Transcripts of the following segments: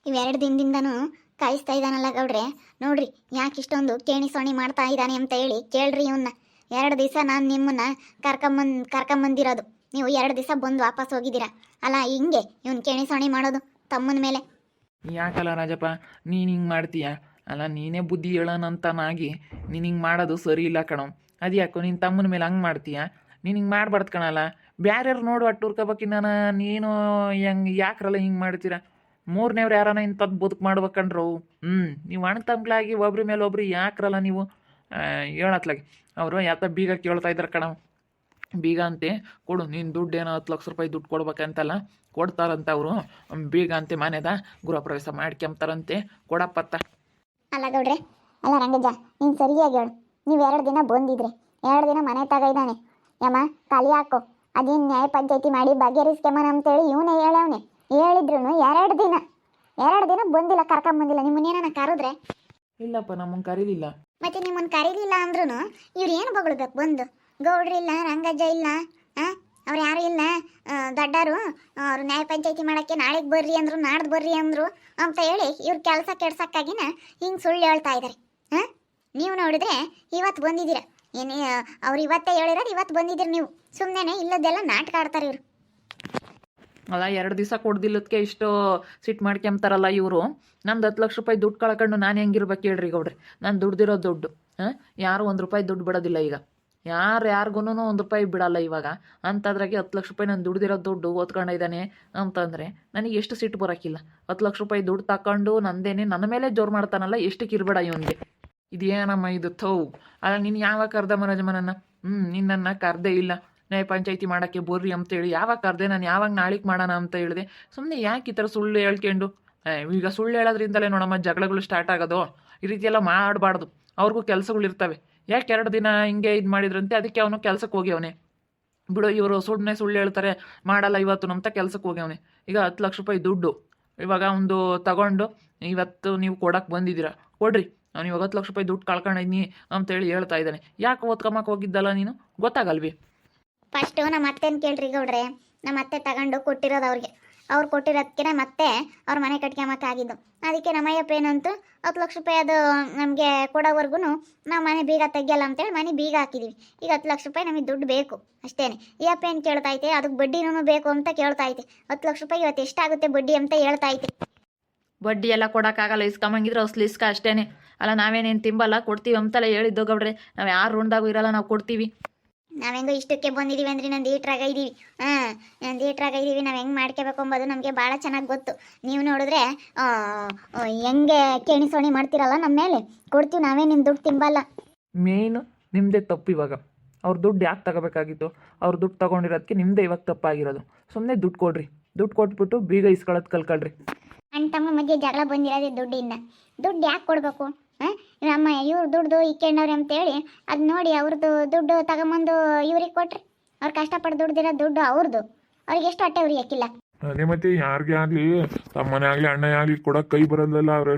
ಇವೆರಡು ದಿನದಿಂದನೂ ಕಾಯಿಸ್ತಾ ಇದ್ದಾನಲ್ಲ ಗೌಡ್ರೆ. ನೋಡ್ರಿ ಯಾಕೆ ಇಷ್ಟೊಂದು ಕೇಣಿ ಸೋಣಿ ಮಾಡ್ತಾ ಇದ್ದಾನೆ ಅಂತ ಹೇಳಿ ಕೇಳ್ರಿ ಇವನ್ನ. 2 ದಿವಸ ನಾನು ನಿಮ್ಮನ್ನ ಕರ್ಕೊಂಬಂದಿರೋದು, ನೀವು 2 ದಿವಸ ಬಂದು ವಾಪಸ್ ಹೋಗಿದ್ದೀರಾ ಅಲ್ಲ. ಹಿಂಗೆ ಇವನ್ ಕೇಣಿ ಸೋಣಿ ಮಾಡೋದು ತಮ್ಮನ ಮೇಲೆ. ಯಾಕಲ್ಲ ರಾಜಪ್ಪ ನೀನು ಹಿಂಗೆ ಮಾಡ್ತೀಯ? ಅಲ್ಲ ನೀನೇ ಬುದ್ಧಿ ಹೇಳೋಣಂತನಾಗಿ ನೀನು ಹಿಂಗೆ ಮಾಡೋದು ಸರಿ ಇಲ್ಲ ಕಣೋ. ಅದು ಯಾಕೋ ನಿನ್ನ ತಮ್ಮನ ಮೇಲೆ ಹಂಗೆ ಮಾಡ್ತೀಯ? ನೀನು ಹಿಂಗೆ ಮಾಡಬಾರ್ದು ಕಣಲ್ಲ. ಬ್ಯಾರ್ಯಾರು ನೋಡು ಅಟ್ಟೂರ್ಕೋಬೇಕಿನ್ನ ನೀನು ಹೆಂಗೆ ಯಾಕ್ರಲ್ಲ ಹಿಂಗೆ ಮಾಡ್ತೀರಾ? ಮೂರನೇವ್ರು ಯಾರನ ಇಂಥದ್ದು ಬದುಕು ಮಾಡ್ಬೇಕಂಡ್ರು. ನೀವು ಅಣ್ಣ ತಮ್ಮಗಳಾಗಿ ಒಬ್ರ ಮೇಲೆ ಒಬ್ರು ಯಾಕ್ರಲ್ಲ ನೀವು ಹೇಳತ್ಲಾಗಿ. ಅವರು ಯಾತ ಬೀಗ ಕೇಳ್ತಾ ಇದ್ದಾರೆ ಕಣ. ಬೀಗ ಅಂತೆ ಕೊಡು ನೀನು ದುಡ್ಡು ಏನೋ 10 ಲಕ್ಷ ರೂಪಾಯಿ ದುಡ್ಡು ಕೊಡ್ಬೇಕಂತಲ್ಲ, ಕೊಡ್ತಾರಂತೆ ಅವರು. ಬೀಗ ಅಂತೆ ಮನೆದ ಗೃಹ ಪ್ರವೇಶ ಮಾಡ್ಕೊಂತಾರಂತೆ, ಕೊಡಪ್ಪತ್ತ. ಅಲ್ಲ ಗೌಡ್ರೆ, ಅಲ್ಲ ರಂಗಜ್ಜ, ನೀನು ಸರಿಯಾಗಿ ಹೇಳು. ನೀವು 2 ದಿನ ಬಂದಿದ್ರೆ 2 ದಿನ ಮನೆ ತಗೈದಾನೆ ಯಮ್ಮ ಖಾಲಿ ಹಾಕೋ. ಅದೇನು ನ್ಯಾಯ ಪಂಚಾಯತಿ ಮಾಡಿ ಬಗೆಹರಿಸ್ಕೆಮ್ಮನ ಅಂತೇಳಿ ಇವನೇ ಹೇಳವನೆ. ಹೇಳಿದ್ರು 2 ದಿನ ಬಂದಿಲ್ಲ, ಕರ್ಕೊಂಬಂದಿಲ್ಲ. ನಿಮ್ಮನ್ನೇನ ಕರೆದ್ರೆ? ಇಲ್ಲಪ್ಪ ನಮ್ಮನ್ನು ಕರೀಲಿಲ್ಲ. ಮತ್ತೆ ನಿಮ್ಮನ್ನು ಕರೀಲಿಲ್ಲ ಅಂದ್ರೂ ಇವ್ರು ಏನು ಬೊಗಳ್ಬೇಕು ಬಂದು? ಗೌಡ್ರಿಲ್ಲ, ರಂಗಜ್ಜ ಇಲ್ಲ, ಅವ್ರು ಯಾರು ಇಲ್ಲ, ದೊಡ್ಡರು ಅವ್ರು ನ್ಯಾಯ ಪಂಚಾಯತಿ ಮಾಡೋಕ್ಕೆ ನಾಳೆಗೆ ಬರ್ರಿ ಅಂದರು, ನಾಡ್ದು ಬರ್ರಿ ಅಂದರು ಅಂತ ಹೇಳಿ ಇವ್ರ ಕೆಲಸ ಕೆಡ್ಸಕ್ಕಾಗಿನ ಹಿಂಗೆ ಸುಳ್ಳು ಹೇಳ್ತಾ ಇದ್ದಾರೆ. ನೀವು ನೋಡಿದ್ರೆ ಇವತ್ತು ಬಂದಿದ್ದೀರ. ಏನು ಅವ್ರು ಇವತ್ತೇ ಹೇಳಿರೋದು, ಇವತ್ತು ಬಂದಿದ್ದೀರಿ ನೀವು. ಸುಮ್ಮನೆ ಇಲ್ಲದೆಲ್ಲ ನಾಟಕ ಆಡ್ತಾರೆ ಇವರು. ಅಲ್ಲ 2 ದಿವಸ ಕೊಡ್ದಿಲ್ಲದಕ್ಕೆ ಇಷ್ಟು ಸಿಟ್ಟು ಮಾಡ್ಕೊಂತಾರಲ್ಲ ಇವರು. ನಂದು 10 ಲಕ್ಷ ರೂಪಾಯಿ ದುಡ್ಡು ಕಳ್ಕೊಂಡು ನಾನು ಹೆಂಗಿರ್ಬೇಕು ಹೇಳ್ರಿ ಗೌಡ್ರಿ? ನಾನು ದುಡ್ದಿರೋ ದುಡ್ಡು ಯಾರು 1 ರೂಪಾಯಿ ದುಡ್ಡು ಬಿಡೋದಿಲ್ಲ ಈಗ. ಯಾರಿಗೂ 1 ರೂಪಾಯಿ ಬಿಡಲ್ಲ ಇವಾಗ. ಅಂಥದ್ರಾಗೆ 10 ಲಕ್ಷ ರೂಪಾಯಿ ನಾನು ದುಡ್ದಿರೋ ದುಡ್ಡು ಓದ್ಕೊಂಡಿದ್ದಾನೆ ಅಂತಂದರೆ ನನಗೆ ಎಷ್ಟು ಸಿಟ್ಟು ಬರೋಕ್ಕಿಲ್ಲ. 10 ಲಕ್ಷ ರೂಪಾಯಿ ದುಡ್ಡು ತಗೊಂಡು ನಂದೇನೆ ನನ್ನ ಮೇಲೆ ಜೋರು ಮಾಡ್ತಾನಲ್ಲ, ಎಷ್ಟಕ್ಕೆ ಇರಬೇಡ ಇವನಿಗೆ. ಇದೇನಮ್ಮ ಇದು ಥೌ. ಅಲ್ಲ ನೀನು ಯಾವಾಗ ಕರ್ದ ಮನಜಮನನ್ನು? ನಿನ್ನನ್ನು ಕರ್ದೇ ಇಲ್ಲ ನ್ಯಾಯ ಪಂಚಾಯತಿ ಮಾಡೋಕ್ಕೆ ಬರ್ರಿ ಅಂತೇಳಿ. ಯಾವಾಗ ಕರ್ದೆ? ನಾನು ಯಾವಾಗ ನಾಳೆಗೆ ಮಾಡೋಣ ಅಂತ ಹೇಳಿದೆ. ಸುಮ್ಮನೆ ಯಾಕೆ ಈ ಥರ ಸುಳ್ಳು ಹೇಳ್ಕೊಂಡು? ಈಗ ಸುಳ್ಳು ಹೇಳೋದ್ರಿಂದಲೇ ನೋಡಮ್ಮ ಜಗಳಗಳು ಸ್ಟಾರ್ಟ್ ಆಗೋದು. ಈ ರೀತಿ ಎಲ್ಲ ಮಾಡಬಾರ್ದು. ಅವ್ರಿಗೂ ಕೆಲಸಗಳಿರ್ತವೆ. ಯಾಕೆ 2 ದಿನ ಹಿಂಗೆ ಇದು ಮಾಡಿದ್ರಂತೆ, ಅದಕ್ಕೆ ಅವನು ಕೆಲಸಕ್ಕೆ ಹೋಗ್ಯವನೆ. ಬಿಡು, ಇವರು ಸುಳ್ಳು ಹೇಳ್ತಾರೆ ಮಾಡಲ್ಲ ಇವತ್ತು ಅಂತ ಕೆಲಸಕ್ಕೆ ಹೋಗ್ಯವನೆ. ಈಗ 10 ಲಕ್ಷ ರೂಪಾಯಿ ದುಡ್ಡು ಇವಾಗ ಒಂದು ತಗೊಂಡು ಇವತ್ತು ನೀವು ಕೊಡಕ್ಕೆ ಬಂದಿದ್ದೀರಾ, ಕೊಡ್ರಿ. ಅವ್ನು ಇವಾಗ 10 ಲಕ್ಷ ರೂಪಾಯಿ ದುಡ್ಡು ಕಳ್ಕೊಂಡಿದ್ನಿ ಅಂತೇಳಿ ಹೇಳ್ತಾ ಇದ್ದಾನೆ. ಯಾಕೆ ಓದ್ಕೊಂಬಕ್ಕೆ ಹೋಗಿದ್ದಲ್ಲ ನೀನು? ಗೊತ್ತಾಗಲ್ವಿ? ಫಸ್ಟು ನಮ್ಮ ಅತ್ತೆನ ಕೇಳ್ರಿ ಗೌಡ್ರೆ. ನಮ್ಮ ಅತ್ತೆ ತಗೊಂಡು ಕೊಟ್ಟಿರೋದು ಅವ್ರಿಗೆ. ಅವ್ರು ಕೊಟ್ಟಿರೋದಕ್ಕೆ ಮತ್ತೆ ಅವ್ರ ಮನೆ ಕಟ್ಕೊಂಬಕ್ಕಾಗಿದ್ದು. ಅದಕ್ಕೆ ನಮ್ಮಯ್ಯಪ್ಪ ಏನಂತು 10 ಲಕ್ಷ ರೂಪಾಯಿ ಅದು ನಮಗೆ ಕೊಡೋವರೆಗೂ ನಾವು ಮನೆ ಬೀಗ ತೆಗಿಯಲ್ಲ ಅಂತೇಳಿ ಮನೆ ಬೀಗ ಹಾಕಿದ್ದೀವಿ. ಈಗ 10 ಲಕ್ಷ ರೂಪಾಯಿ ನಮಗೆ ದುಡ್ಡು ಬೇಕು ಅಷ್ಟೇ. ಈ ಅಪ್ಪ ಏನು ಕೇಳ್ತಾ ಐತೆ, ಅದಕ್ಕೆ ಬಡ್ಡಿನೂ ಬೇಕು ಅಂತ ಕೇಳ್ತಾ ಐತೆ. 10 ಲಕ್ಷ ರೂಪಾಯಿ ಇವತ್ತು ಎಷ್ಟಾಗುತ್ತೆ ಬಡ್ಡಿ ಅಂತ ಹೇಳ್ತಾ ಐತೆ. ಬಡ್ಡಿ ಎಲ್ಲ ಕೊಡೋಕ್ಕಾಗಲ್ಲ, ಇಸ್ಕೊಂಬಂಗಿದ್ರೆ ಅಸಲು ಇಸ್ಕ ಅಷ್ಟೇ. ಅಲ್ಲ ನಾವೇನೇನು ತಿಂಬಲ್ಲ, ಕೊಡ್ತೀವಿ ಅಂತೆಲ್ಲ ಹೇಳಿದ್ದು ಗೌಡ್ರೆ. ನಾವು ಯಾರು ಋಣದಾಗೂ ಇರಲ್ಲ, ನಾವು ಕೊಡ್ತೀವಿ. ನಾವೆಂಗೋ ಇಷ್ಟಕ್ಕೆ ಬಂದಿದ್ದೀವಿ ಅಂದ್ರೆ ನಂದು ಈಟ್ರಾಗ ಇದ್ದೀವಿ. ನಂದು ಈಟ್ರಾಗ ಇದ್ದೀವಿ. ನಾವು ಹೆಂಗೆ ಮಾಡ್ಕೋಬೇಕು ಅಂಬೋದು ನಮಗೆ ಭಾಳ ಚೆನ್ನಾಗಿ ಗೊತ್ತು. ನೀವು ನೋಡಿದ್ರೆ ಹೆಂಗೆ ಕೇಣಿಸೋಣಿ ಮಾಡ್ತೀರಲ್ಲ ನಮ್ಮ ಮೇಲೆ, ಕೊಡ್ತೀವಿ. ನಾವೇ ನಿಮ್ಮ ದುಡ್ಡು ತಿಂಬಲ್ಲ. ಮೇಯ್ನು ನಿಮ್ಮದೇ ತಪ್ಪು ಇವಾಗ. ಅವ್ರ ದುಡ್ಡು ಯಾಕೆ ತಗೋಬೇಕಾಗಿತ್ತು? ಅವ್ರ ದುಡ್ಡು ತೊಗೊಂಡಿರೋದಕ್ಕೆ ನಿಮ್ಮದೇ ಇವಾಗ ತಪ್ಪಾಗಿರೋದು. ಸುಮ್ಮನೆ ದುಡ್ಡು ಕೊಡ್ರಿ. ದುಡ್ಡು ಕೊಟ್ಬಿಟ್ಟು ಬೀಗ ಇಸ್ಕೊಳ್ಳೋದು ಕಲ್ಕೊಳ್ರಿ. ಅಣ್ಣ ತಮ್ಮ ಮಧ್ಯೆ ಜಗಳ ಬಂದಿರೋದೇ ದುಡ್ಡಿಂದ. ದುಡ್ಡು ಯಾಕೆ ಕೊಡಬೇಕು? ನಮ್ಮ ಇವ್ರು ದುಡ್ಡು ಇಕ್ಕೊಂಡವ್ರೆ ಅಂತೇಳಿ ಅದು ನೋಡಿ ಅವ್ರದ್ದು ದುಡ್ಡು ತಗೊಂಬಂದು ಇವ್ರಿಗೆ ಕೊಟ್ರಿ. ಅವ್ರು ಕಷ್ಟಪಟ್ಟು ದುಡ್ದಿರೋ ದುಡ್ಡು ಅವ್ರದ್ದು. ಅವ್ರಿಗೆ ಎಷ್ಟು ಹೊಟ್ಟೆ ಉರಿ ಹಾಕಿಲ್ಲ. ಅದೇ ಮತ್ತೆ ಯಾರಿಗೆ ಆಗಲಿ, ತಮ್ಮನೇ ಆಗಲಿ ಅಣ್ಣ ಆಗಲಿ ಕೊಡೋಕೆ ಕೈ ಬರೋದಲ್ಲ.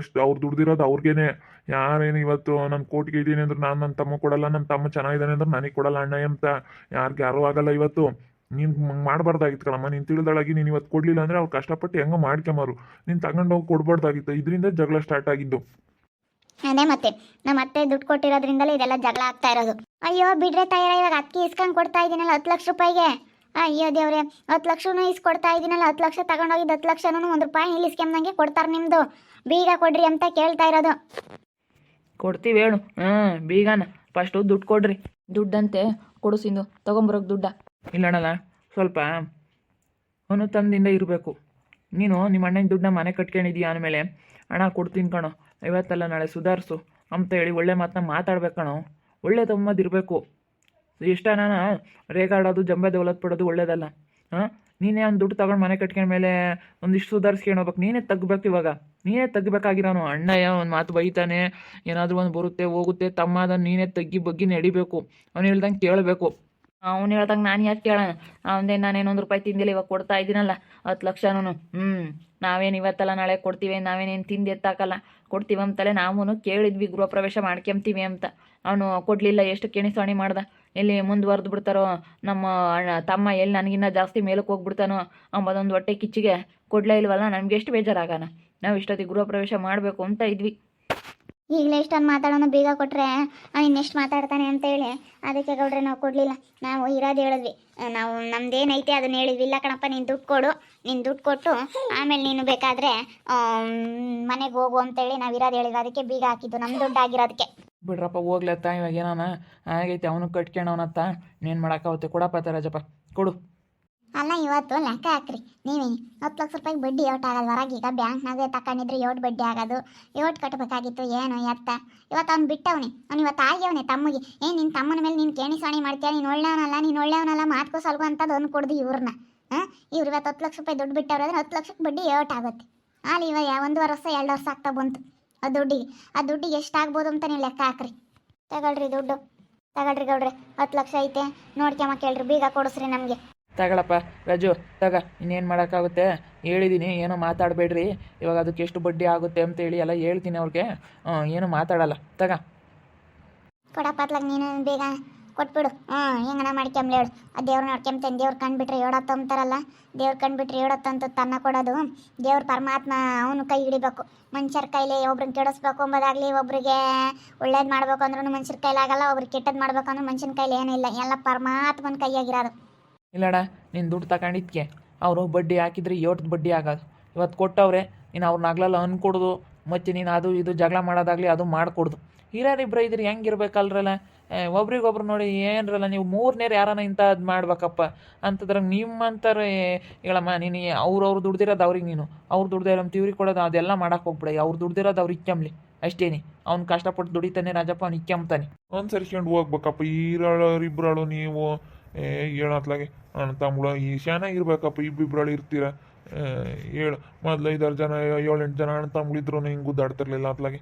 ಅವ್ರು ದುಡ್ದಿರೋದು ಅವ್ರಿಗೇನೆ. ಯಾರೇನು ಇವತ್ತು ನಾನು ಕೋಟಿಗೆ ಇದ್ದೀನಿ ಅಂದ್ರೆ ನಾನು ನನ್ನ ತಮ್ಮ ಕೊಡಲ್ಲ, ನನ್ನ ತಮ್ಮ ಚೆನ್ನಾಗಿದ್ದಾನೆ ಅಂದ್ರೆ ನನಗೆ ಕೊಡಲ್ಲ ಅಣ್ಣ ಅಂತ ಯಾರು ಆಗಲ್ಲ ಇವತ್ತು. ನೀನು ಮಾಡಬಾರ್ದಾಗಿತ್ತು ಕಣಮ್ಮ. ನೀನು ತಿಳಿದೊಳಗೆ ನೀನು ಇವತ್ತು ಕೊಡಲಿಲ್ಲ ಅಂದರೆ ಅವ್ರು ಕಷ್ಟಪಟ್ಟು ಹೆಂಗೋ ಮಾಡ್ಕೊಂಬಾರು. ನೀನು ತಗೊಂಡೋಗಿ ಕೊಡ್ಬಾರ್ದಾಗಿತ್ತು. ಇದರಿಂದ ಜಗಳ ಸ್ಟಾರ್ಟ್ ಆಗಿದ್ದು. ಅದೇ ಮತ್ತೆ ನಮ್ಮ ಅತ್ತೆ ದುಡ್ಡು ಕೊಟ್ಟಿರೋದ್ರಿಂದಲೇ ಇದೆಲ್ಲ ಜಗಳ ಆಗ್ತಾ ಇರೋದು. ಅಯ್ಯೋ ಬಿಡ್ರೆ ತಯಾರ, ಇವಾಗ ಅಕ್ಕಿ ಇಸ್ಕೊಂಡು ಕೊಡ್ತಾ ಇದ್ದೀನಲ್ಲ 10 ಲಕ್ಷ ರೂಪಾಯಿಗೆ. ಅಯ್ಯೋ ದೇವ್ರೆ, 10 ಲಕ್ಷನೂ ಇಸ್ಕೊಡ್ತಾ ಇದ್ದೀನಲ್ಲ. 10 ಲಕ್ಷ ತಗೊಂಡೋಗಿದ್ದು 10 ಲಕ್ಷನೂ 1 ರೂಪಾಯಿ ಇಸ್ಕೊಂಬಂಗೆ ಕೊಡ್ತಾರೆ. ನಿಮ್ಮದು ಬೀಗ ಕೊಡ್ರಿ ಅಂತ ಕೇಳ್ತಾ ಇರೋದು. ಕೊಡ್ತೀವಿ ಹೇಳು. ಬೀಗನ ಫಸ್ಟು ದುಡ್ಡು ಕೊಡ್ರಿ. ದುಡ್ಡಂತೆ ಕೊಡಿಸಿದ್ದು ತೊಗೊಂಬರೋಕೆ ದುಡ್ಡ ಇಲ್ಲಣ್ಣ, ಸ್ವಲ್ಪ ಅನುತಂದಿಂದ ಇರಬೇಕು. ನೀನು ನಿಮ್ಮ ಅಣ್ಣನ ದುಡ್ಡನ್ನ ಮನೆ ಕಟ್ಕೊಂಡಿದ್ದೀಯ ಅಂದಮೇಲೆ ಅಣ್ಣ ಕೊಡ್ತೀನಿ ಕಣೋ, ಇವತ್ತಲ್ಲ ನಾಳೆ ಸುಧಾರಿಸು ಅಂತೇಳಿ ಒಳ್ಳೆ ಮಾತನ್ನ ಮಾತಾಡ್ಬೇಕು ಕಣೋ. ಒಳ್ಳೆ ತಮ್ಮದಿರಬೇಕು. ಇಷ್ಟ ನಾನು ರೇಗಾಡೋದು ಜಂಬೆ ದೌಲತ್ ಪಡೋದು ಒಳ್ಳೇದಲ್ಲ. ನೀನೇ ಒಂದು ದುಡ್ಡು ತಗೊಂಡು ಮನೆ ಕಟ್ಕೊಂಡ್ಮೇಲೆ ಒಂದಿಷ್ಟು ಸುಧಾರಿಸ್ಕೊಂಡು ಹೋಗ್ಬೇಕು. ನೀನೇ ತಗ್ಬೇಕು. ಇವಾಗ ನೀನೇ ತಗ್ಬೇಕಾಗಿರೋನು. ಅಣ್ಣ ಒಂದು ಮಾತು ಬೈತಾನೆ, ಏನಾದರೂ ಒಂದು ಬರುತ್ತೆ ಹೋಗುತ್ತೆ, ತಮ್ಮ ಅದನ್ನು ನೀನೇ ತಗ್ಗಿ ಬಗ್ಗಿ ನಡಿಬೇಕು. ಅವ್ನು ಹೇಳ್ದಂಗೆ ಕೇಳಬೇಕು. ಅವ್ನು ಹೇಳ್ದಂಗೆ ನಾನು ಯಾಕೆ ಕೇಳೋಣ? ನಾನೇನು 1 ರೂಪಾಯಿ ತಿಂದಿಲ್ಲ, ಇವಾಗ ಕೊಡ್ತಾ ಇದ್ದೀನಲ್ಲ 10 ಲಕ್ಷನೂ. ನಾವೇನು ಇವತ್ತಲ್ಲ ನಾಳೆ ಕೊಡ್ತೀವಿ, ನಾವೇನೇನು ತಿಂದು ಎತ್ತಾಕಲ್ಲ, ಕೊಡ್ತೀವಿ ಅಂತಲೇ ನಾವು ಕೇಳಿದ್ವಿ ಗೃಹ ಪ್ರವೇಶ ಮಾಡ್ಕೊಂತೀವಿ ಅಂತ. ಅವನು ಕೊಡಲಿಲ್ಲ. ಎಷ್ಟು ಕೆಣಿಸೋಣಿ ಮಾಡ್ದ. ಎಲ್ಲಿ ಮುಂದುವರೆದು ಬಿಡ್ತಾರೋ ನಮ್ಮ ತಮ್ಮ, ಎಲ್ಲಿ ನನಗಿನ್ನ ಜಾಸ್ತಿ ಮೇಲಕ್ಕೆ ಹೋಗ್ಬಿಡ್ತಾನೋ ಅಂಬೋದೊಂದು ಹೊಟ್ಟೆ ಕಿಚ್ಚಿಗೆ ಕೊಡಲೇ ಇಲ್ವಲ್ಲ. ನಮ್ಗೆ ಎಷ್ಟು ಬೇಜಾರಾಗೋಣ. ನಾವು ಇಷ್ಟೊತ್ತಿಗೆ ಗೃಹ ಪ್ರವೇಶ ಮಾಡಬೇಕು ಅಂತ ಇದ್ವಿ. ಈಗಲೇ ಇಷ್ಟೊಂದು ಮಾತಾಡೋನು ಬೀಗ ಕೊಟ್ಟರೆ ಇನ್ನೆಷ್ಟು ಮಾತಾಡ್ತಾನೆ ಅಂತೇಳಿ ಅದಕ್ಕೆ ಗೌಡ್ರೆ ನಾವು ಕೊಡಲಿಲ್ಲ. ನಾವು ಇರೋದು ಹೇಳಿದ್ವಿ, ನಾವು ನಮ್ದೇನೈತೆ ಅದನ್ನ ಹೇಳಿದ್ವಿ. ಇಲ್ಲ ಕಣಪ್ಪ ನೀನು ದುಡ್ಡು ಕೊಡು, ನೀನು ದುಡ್ಡು ಕೊಟ್ಟು ಆಮೇಲೆ ನೀನು ಬೇಕಾದರೆ ಮನೆಗೆ ಹೋಗು ಅಂತೇಳಿ ನಾವು ಇರೋದು ಹೇಳಿದ್ವಿ. ಅದಕ್ಕೆ ಬೀಗ ಹಾಕಿದ್ದು ನಮ್ಮ ದುಡ್ಡು ಆಗಿರೋದಕ್ಕೆ. ಬಿಡ್ರಪ್ಪ ಹೋಗ್ಲತ್ತ, ಇವಾಗ ಏನಾನ ಆಗೈತೆ, ಅವನು ಕಟ್ಕೊಂಡವನತ್ತ, ಇನ್ನೇನು ಮಾಡೋಕ್ಕಾಗುತ್ತೆ. ಕೊಡಪ್ಪ ರಾಜಪ್ಪ ಕೊಡು. ಅಲ್ಲ ಇವತ್ತು ಲೆಕ್ಕ ಹಾಕ್ರಿ ನೀವೇ, 10 ಲಕ್ಷ ರೂಪಾಯಿ ಬಡ್ಡಿ ಏಟ್ ಆಗಲ್ಲ ಹೊರಗೆ. ಈಗ ಬ್ಯಾಂಕ್ನಾಗೆ ತಗೊಂಡಿದ್ರೆ ಏಟ್ ಬಡ್ಡಿ ಆಗೋದು, ಏಟ್ ಕಟ್ಟಬೇಕಾಗಿತ್ತು ಏನು ಎತ್ತ. ಇವತ್ತು ಅವ್ನು ಬಿಟ್ಟವನೆ, ಅವ್ನು ಇವತ್ತು ಆಗ್ಯವನೆ ತಮ್ಮಗೆ. ನಿನ್ನ ತಮ್ಮನ ಮೇಲೆ ನೀನು ಕೇಣಿಸಾಣಿ ಮಾಡ್ತೀಯ, ನೀನು ಒಳ್ಳೆಯವನಲ್ಲ ಮಾತ್ಕೋ ಸಲ್ಗು ಅಂತದ್ದು ಒಂದು ಕೊಡ್ದು ಇವ್ರನ್ನ. ಇವ್ರು ಇವತ್ತು 10 ಲಕ್ಷ ರೂಪಾಯಿ ದುಡ್ಡು ಬಿಟ್ಟವ್ರೆ ಅಂದ್ರೆ 10 ಲಕ್ಷಕ್ಕೆ ಬಡ್ಡಿ ಏಟ್ ಆಗುತ್ತೆ. ಅಲ್ಲಿ ಇವಾಗ 1 ವರ್ಷ 2 ವರ್ಷ ಆಗ್ತಾ ಬಂತು ಆ ದುಡ್ಡಿಗೆ ಎಷ್ಟಾಗ್ಬೋದು ಅಂತ ನೀವು ಲೆಕ್ಕ ಹಾಕ್ರಿ. ತಗೊಳ್ರಿ ದುಡ್ಡು, ತಗೊಳ್ರಿ ಗೌಡ್ರೆ, 10 ಲಕ್ಷ ಐತೆ ನೋಡ್ಕೊಂಬ ಕೇಳ್ರಿ, ಬೀಗ ಕೊಡಿಸ್ರಿ ನಮಗೆ. ತಗೊಳಪ್ಪ ರಾಜು, ತಗ. ಇನ್ನೇನು ಮಾಡೋಕ್ಕಾಗುತ್ತೆ, ಹೇಳಿದ್ದೀನಿ, ಏನೋ ಮಾತಾಡಬೇಡ್ರಿ. ಇವಾಗ ಅದಕ್ಕೆ ಎಷ್ಟು ಬಡ್ಡಿ ಆಗುತ್ತೆ ಅಂತೇಳಿ ಎಲ್ಲ ಹೇಳ್ತೀನಿ ಅವ್ರಿಗೆ. ಏನು ಮಾತಾಡಲ್ಲ, ತಗ. ಕೊಡಪ್ಪತ್ಲಾಗ ನೀನು ಬೇಗ ಕೊಟ್ಬಿಡು. ಹೆಂಗನ ಮಾಡ್ಕೊಂಬ್ಲಿ ಹೇಳು. ಆ ದೇವ್ರು ನೋಡ್ಕೊಂತೇನೆ, ದೇವ್ರು ಕಂಡುಬಿಟ್ರೆ ಏಡತ್ತು ಅಂತಾರಲ್ಲ, ದೇವ್ರು ಕಂಡುಬಿಟ್ರೆ ಏಡತ್ತಂತ ತನ್ನ ಕೊಡೋದು. ದೇವ್ರ ಪರಮಾತ್ಮ ಅವನು ಕೈ ಹಿಡಿಬೇಕು. ಮನುಷ್ಯರ ಕೈಲಿ ಒಬ್ರನ್ನ ಕೆಡಿಸ್ಬೇಕು ಅಂಬೋದಾಗಲಿ, ಒಬ್ರಿಗೆ ಒಳ್ಳೇದು ಮಾಡ್ಬೇಕು ಅಂದ್ರೂ ಮನುಷ್ಯರ ಕೈಲಾಗಲ್ಲ, ಒಬ್ರಿಗೆ ಕೆಟ್ಟದ್ದು ಮಾಡ್ಬೇಕು ಅಂದ್ರೆ ಮನುಷ್ಯನ ಕೈಲಿ ಏನಿಲ್ಲ, ಎಲ್ಲ ಪರಮಾತ್ಮನ ಕೈಯಾಗಿರೋದು. ಇಲ್ಲಣ್ಣ, ನೀನು ದುಡ್ಡು ತಗೊಂಡಿದ್ಕೆ ಅವರು ಬಡ್ಡಿ ಹಾಕಿದ್ರೆ ಏಟು ಬಡ್ಡಿ ಆಗೋದು. ಇವತ್ತು ಕೊಟ್ಟವ್ರೆ, ನೀನು ಅವ್ರನ್ನ ಆಗ್ಲಲ್ಲ ಅನ್ಕೊಡ್ದು, ಮತ್ತು ನೀನು ಅದು ಇದು ಜಗಳ ಮಾಡೋದಾಗಲಿ ಅದು ಮಾಡಿಕೊಡ್ದು. ಹಿರಿಯರಿಬ್ರು ಇದ್ರಿ ಹೆಂಗಿರ್ಬೇಕಲ್ರಲ್ಲ, ಒಬ್ರಿಗೊಬ್ರು ನೋಡಿ ಏನರಲ್ಲ, ನೀವು ಮೂರನೇರು ಯಾರನ್ನ ಇಂಥದ್ದು ಮಾಡ್ಬೇಕಪ್ಪ ಅಂತದ್ರಾಗ ನಿಮ್ಮಂತಾರೆ ಹೇಳಮ್ಮ. ನೀನು ಅವ್ರು ದುಡ್ದಿರೋದು ಅವ್ರಿಗೆ, ನೀನು ಅವ್ರು ದುಡ್ದಿರೋ ಇವ್ರಿಗೆ ಕೊಡೋದು, ಅದೆಲ್ಲ ಮಾಡಕ್ಕೆ ಹೋಗ್ಬಿಡ. ಅವ್ರು ದುಡ್ದಿರೋದು ಅವ್ರು ಇಕ್ಕಂಬ್ಲಿ ಅಷ್ಟೇನಿ. ಅವ್ನು ಕಷ್ಟಪಟ್ಟು ದುಡಿತಾನೆ ರಾಜಪ್ಪ, ಅವ್ನು ಇಕ್ಕಂತಾನೆ. ಅನುಸರಿಸ್ಕೊಂಡು ಹೋಗ್ಬೇಕಪ್ಪ. ಇಬ್ರಾಳು ನೀವು ಹೇಳತ್ಲಾಗೆ ನನ್ನ ತಮ್ಮಳು ಈ ಚೆನ್ನಾಗಿರ್ಬೇಕಪ್ಪ. ಇಬ್ಬಿಬ್ರಾಳು ಇರ್ತೀರ, ಹೇಳು. ಮೊದಲು 5-6 ಜನ 7-8 ಜನ ಅಣ್ಣ ತಮ್ಮಗಳಿದ್ರು ಹಿಂಗೆ ಗುದ್ದಾಡ್ತಿರ್ಲಿಲ್ಲ ಅತ್ಲಾಗೆ.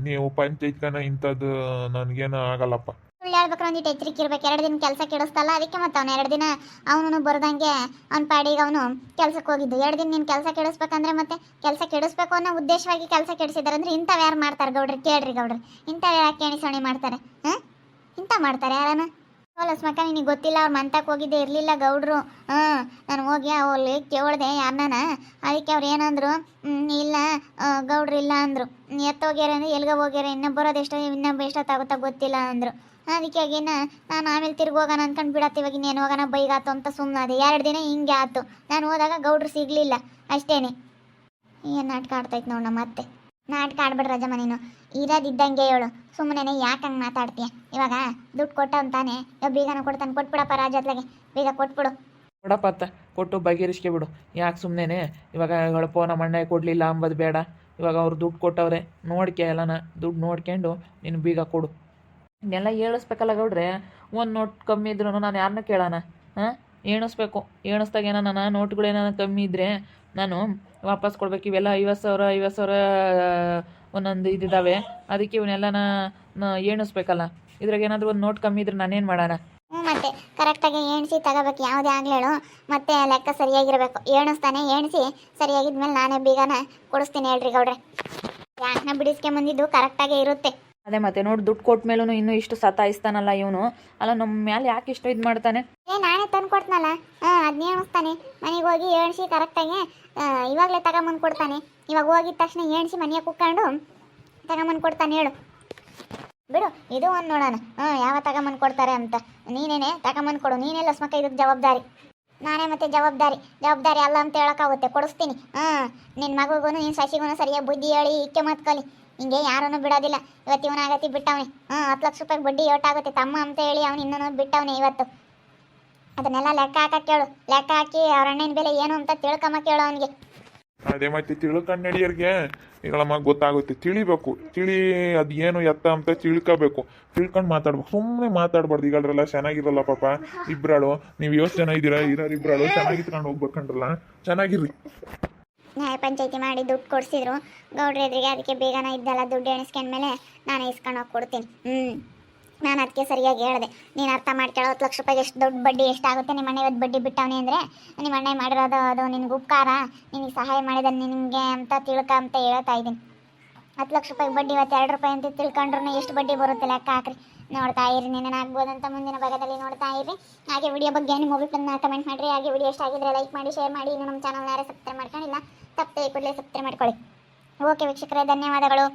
ನೀವು ಪಂಚಾಯತ್ಕನ ಇಂಥದ್ದು ನನಗೇನು ಆಗಲ್ಲಪ್ಪ. ಸುಳ್ಳು ಹೇಳ್ಬೇಕು ಒಂದಿಟ್ಟು ಎಚ್ಚರಿಕೆ ಇರ್ಬೇಕು. 2 ದಿನ ಕೆಲಸ ಕೆಡಿಸ್ತಲ್ಲ, ಅದಕ್ಕೆ ಮತ್ತೆ ಅವ್ನು 2 ದಿನ ಅವನು ಬರ್ದಂಗೆ ಅವ್ನ ಪಾಡಿಗೆ ಅವನು ಕೆಲ್ಸಕ್ಕೆ ಹೋಗಿದ್ದು. 2 ದಿನ ನೀನು ಕೆಲಸ ಕೆಡಿಸ್ಬೇಕಂದ್ರೆ ಮತ್ತೆ ಕೆಲಸ ಕೆಡಿಸ್ಬೇಕು ಅನ್ನೋ ಉದ್ದೇಶವಾಗಿ ಕೆಲಸ ಕೆಡಿಸಿದಾರೆ ಅಂದ್ರೆ ಇಂಥವು ಯಾರು ಮಾಡ್ತಾರೆ ಗೌಡ್ರಿ? ಕೇಳ್ರಿ ಗೌಡ್ರಿ, ಇಂಥವು ಯಾಕೆ ಕೇಣಿಸೋಣಿ ಮಾಡ್ತಾರೆ? ಇಂಥ ಮಾಡ್ತಾರೆ ಯಾರನ್ನ? ಲಸ್ಮಕ್ಕ ನಿನಗೆ ಗೊತ್ತಿಲ್ಲ, ಅವ್ರ ಮಂತಕ್ಕೆ ಹೋಗಿದ್ದೆ ಇರಲಿಲ್ಲ ಗೌಡ್ರು. ನಾನು ಹೋಗಿ ಅಲ್ಲಿ ಕೇಳಿದೆ ಯಾರನ್ನ, ಅದಕ್ಕೆ ಅವ್ರು ಏನಂದ್ರು, ಇಲ್ಲ ಗೌಡ್ರು ಇಲ್ಲ ಅಂದರು. ಎತ್ತೋಗ್ಯಾರ ಅಂದರೆ ಎಲ್ಗೆ ಹೋಗ್ಯಾರ, ಇನ್ನೊಬ್ಬರೋದು ಎಷ್ಟೊತ್ತಾಗುತ್ತಾ ಗೊತ್ತಿಲ್ಲ ಅಂದರು. ಅದಕ್ಕೆ ಆಗಿನ ನಾನು ಆಮೇಲೆ ತಿರ್ಗಿ ಹೋಗೋಣ ಅಂದ್ಕೊಂಡು ಬಿಡತ್ತೆ. ಇವಾಗ ಇನ್ನೇನು ಹೋಗೋಣ ಬೈಗಾತು ಅಂತ ಸುಮ್ಮನೆ 2 ದಿನ ಹಿಂಗೆ ಆಯ್ತು. ನಾನು ಹೋದಾಗ ಗೌಡ್ರು ಸಿಗಲಿಲ್ಲ ಅಷ್ಟೇನೆ. ಏನು ನಾಟಕ ಆಡ್ತೈತೆ ನೋಡ, ಮತ್ತೆ ನಾಟಕ ಆಡ್ಬಿಡ್ರಿ ರಜಮ್ಮ. ನೀನು ಇರೋದಿದ್ದಂಗೆ ಹೇಳು, ಸುಮ್ಮನೆ ಯಾಕೆ ಹಂಗೆ ಮಾತಾಡ್ತೀಯ? ಇವಾಗ ದುಡ್ಡು ಕೊಟ್ಟಂತಾನೆ, ಇವಾಗ ಬೀಗನ ಕೊಡ್ತಾನೆ, ಕೊಟ್ಬಿಡಪ್ಪ ರಾಜತ್ಲಾಗೆ, ಬೀಗ ಕೊಟ್ಬಿಡು. ಕೊಡಪ್ಪ ಅತ್ತ, ಕೊಟ್ಟು ಬಗೆಹರಿಸ್ಕೆ ಬಿಡು. ಯಾಕೆ ಸುಮ್ಮನೆ ಇವಾಗ ಹೊಳಪೋ ನಮ್ಮ ಅಣ್ಣ ಕೊಡಲಿಲ್ಲ ಅಂಬೋದು ಬೇಡ. ಇವಾಗ ಅವ್ರು ದುಡ್ಡು ಕೊಟ್ಟವ್ರೆ, ನೋಡ್ಕೆ ಎಲ್ಲನ ದುಡ್ಡು ನೋಡ್ಕೊಂಡು ನೀನು ಬೀಗ ಕೊಡು. ಇನ್ನೆಲ್ಲ ಹೇಳಿಸ್ಬೇಕಲ್ಲ ಗೌಡ್ರೆ. ಒಂದು ನೋಟ್ ಕಮ್ಮಿ ಇದ್ರೂ ನಾನು ಯಾರನ್ನ ಕೇಳೋಣ? ಎಣಿಸ್ಬೇಕು. ಎಣಿಸ್ದಾಗ ಏನಾನ ನೋಟ್ಗಳು ಏನಾನ ಕಮ್ಮಿ ಇದ್ದರೆ ನಾನು ವಾಪಸ್ ಕೊಡ್ಬೇಕು. ಇವೆಲ್ಲ 50,000 ಒಂದೊಂದು ಇದಿದ್ದಾವೆ, ಅದಕ್ಕೆ ಇವನ್ನೆಲ್ಲ ಎಣಿಸ್ಬೇಕಲ್ಲ. ಇದ್ರಾಗ ಏನಾದರೂ ಒಂದು ನೋಟ್ ಕಮ್ಮಿ ಇದ್ರೆ ನಾನೇನು ಮಾಡೋಣ? ಮತ್ತೆ ಕರೆಕ್ಟಾಗಿ ಎಣಿಸಿ ತಗೋಬೇಕು, ಯಾವುದೇ ಆಗಲಿ ಹೇಳು. ಮತ್ತೆ ಲೆಕ್ಕ ಸರಿಯಾಗಿರಬೇಕು. ಎಣಿಸ್ತಾನೆ, ಎಣಿಸಿ ಸರಿಯಾಗಿದ್ಮೇಲೆ ನಾನೇ ಬೀಗನ ಕೊಡಿಸ್ತೀನಿ. ಹೇಳ್ರಿ ಗೌಡ್ರೆ, ಯಾಕನ್ನ ಬಿಡಿಸ್ಕೊಂಬಂದಿದ್ದು ಕರೆಕ್ಟಾಗೇ ಇರುತ್ತೆ. ಅದೇ ಮತ್ತೆ ನೋಡಿ, ದುಡ್ಡು ಕೊಟ್ಟ ಮೇಲೂ ಇನ್ನೂ ಇಷ್ಟು ಸತಾಯಿಸ್ತಾನಲ್ಲ ಇವನು. ಅಲ್ಲ, ನಮ್ಮ ಮೇಲೆ ಯಾಕೆ ಇಷ್ಟು ಇದು ಮಾಡ್ತಾನೆ? ನಾನೇ ತಂದು ಕೊಡ್ತನಲ್ಲ, ಅದನ್ನೇ ಎಣಿಸ್ತಾನೆ. ಮನೆಗೆ ಹೋಗಿ ಎಣಿಸಿ ಕರೆಕ್ಟಾಗಿ ಇವಾಗಲೇ ತಗೊಂಬಂದು ಕೊಡ್ತಾನೆ. ಇವಾಗ ಹೋಗಿದ ತಕ್ಷಣ ಎಣಿಸಿ ಮನೆಗೆ ಕುತ್ಕೊಂಡು ತಗೊಂಬಂದು ಕೊಡ್ತಾನೆ. ಹೇಳು ಬಿಡು, ಇದು ಒಂದು ನೋಡೋಣ ಯಾವ ತಗೊಂಬಂದು ಕೊಡ್ತಾರೆ ಅಂತ. ನೀನೇನೆ ತಗೊಂಬಂದು ಕೊಡು, ನೀನೇ ಲಸ್ಮಕ್ಕ ಇದಕ್ಕೆ ಜವಾಬ್ದಾರಿ. ನಾನೇ ಮತ್ತೆ ಜವಾಬ್ದಾರಿ ಅಲ್ಲ ಅಂತ ಹೇಳೋಕ್ಕಾಗುತ್ತೆ. ಕೊಡಿಸ್ತೀನಿ. ನಿನ್ನ ಮಗುಗೂ ನಿನ್ನ ಸಸಿಗೂ ಸರಿಯಾಗಿ ಬುದ್ಧಿ ಹೇಳಿ ಇಕ್ಕೆ ಮಾತು ಕಲಿ. ಹಿಂಗೆ ಯಾರನ್ನು ಬಿಡೋದಿಲ್ಲ. ಇವತ್ತು ಇವನಾಗತ್ತಿ ಬಿಟ್ಟವನೆ. 10 ಲಕ್ಷ ರೂಪಾಯಿ ಬಡ್ಡಿ ಏಟಾಗುತ್ತೆ ತಮ್ಮ ಅಂತ ಹೇಳಿ ಅವನು ಇನ್ನೂ ಬಿಟ್ಟವನೆ ಇವತ್ತು. ಅದನ್ನೆಲ್ಲ ಲೆಕ್ಕ ಹಾಕಕ್ಕೆ ಹೇಳು. ಲೆಕ್ಕ ಹಾಕಿ ಅವ್ರ ಅಣ್ಣನ ಬೆಲೆ ಏನು ಅಂತ ತಿಳ್ಕೊಂಬಕ್ಕೆ ಹೇಳು ಅವನಿಗೆ. ಅದೇ ಮತ್ತೆ ತಿಳ್ಕೊಂಡು ನಡಿಯೋರಿಗೆ ಈಗಳಮ್ಮ ಗೊತ್ತಾಗುತ್ತೆ. ತಿಳಿಬೇಕು, ಅದು ಏನು ಎತ್ತ ಅಂತ ತಿಳ್ಕೋಬೇಕು. ತಿಳ್ಕೊಂಡು ಮಾತಾಡ್ಬೇಕು, ಸುಮ್ಮನೆ ಮಾತಾಡ್ಬಾರ್ದು. ಈಗಲ್ರಲ್ಲ ಚೆನ್ನಾಗಿರಲ್ಲ ಪಾಪ ಇಬ್ರಾಳು. ನೀವು 50 ಜನ ಇದ್ದೀರಾ, ಇಬ್ರಾಳು ಚೆನ್ನಾಗಿತ್ಕೊಂಡು ಹೋಗ್ಬೇಕಂಡ್ರಲ್ಲ, ಚೆನ್ನಾಗಿರ್ರಿ. ನ್ಯಾಯ ಪಂಚಾಯತಿ ಮಾಡಿ ದುಡ್ಡು ಕೊಡಿಸಿದ್ರು ಗೌಡ್ರ ಎದುರಿಗೆ. ಅದಕ್ಕೆ ಬೇಗನ ಇದ್ದಲ್ಲ ದುಡ್ಡು ಎಣಿಸ್ಕೊಂಡ್ಮೇಲೆ ನಾನು ಇಸ್ಕೊಂಡು ಹೋಗಿ ಕೊಡ್ತೀನಿ. ನಾನು ಅದಕ್ಕೆ ಸರಿಯಾಗಿ ಹೇಳಿದೆ, ನೀನು ಅರ್ಥ ಮಾಡ್ಕೊಳ್ಳೋ. 10 ಲಕ್ಷ ರೂಪಾಯಿಗೆ ಎಷ್ಟು ದೊಡ್ಡ ಬಡ್ಡಿ ಎಷ್ಟಾಗುತ್ತೆ? ನಿಮ್ಮ ಅಣ್ಣ ಇವತ್ತು ಬಡ್ಡಿ ಬಿಟ್ಟವನಿ ಅಂದರೆ ನಿಮ್ಮ ಅಣ್ಣ ಮಾಡಿರೋದು ಅದು ನಿನಗೆ ಉಪಕಾರ, ನಿನಗೆ ಸಹಾಯ ಮಾಡಿದ ನಿನಗೆ ಅಂತ ಅಂತ ಹೇಳ್ತಾ ಇದ್ದೀನಿ. 10 ಲಕ್ಷ ರೂಪಾಯಿಗೆ ಬಡ್ಡಿ ಇವತ್ತು 2 ರೂಪಾಯಿ ಅಂತ ತಿಳ್ಕೊಂಡ್ರೂ ಎಷ್ಟು ಬಡ್ಡಿ ಬರುತ್ತೆ ಲೆಕ್ಕ ಹಾಕ್ರಿ. ನೋಡ್ತಾ ಇರಿ, ಆಗ್ಬೋದಂತ ಮುಂದಿನ ಭಾಗದಲ್ಲಿ ನೋಡ್ತಾ ಇರಿ. ಹಾಗೆ ವಿಡಿಯೋ ಬಗ್ಗೆ ನಿಮ್ಮ ಅಭಿಪ್ರಾಯನ ಕಮೆಂಟ್ ಮಾಡಿರಿ. ಹಾಗೆ ವಿಡಿಯೋ ಇಷ್ಟ ಆಗಿದ್ರೆ ಲೈಕ್ ಮಾಡಿ, ಶೇರ್ ಮಾಡಿ. ಇನ್ನು ನಮ್ಮ ಚಾನಲ್ ಯಾರೇ ಸಬ್ಸ್ಕ್ರೈಬ್ ಮಾಡ್ಕೊಂಡಿಲ್ಲ ತಪ್ಪದೆ ಕೂಡಲೇ ಸಬ್ಸ್ಕ್ರೈಬ್ ಮಾಡ್ಕೊಳ್ಳಿ. ಓಕೆ ವೀಕ್ಷಕರೇ, ಧನ್ಯವಾದಗಳು.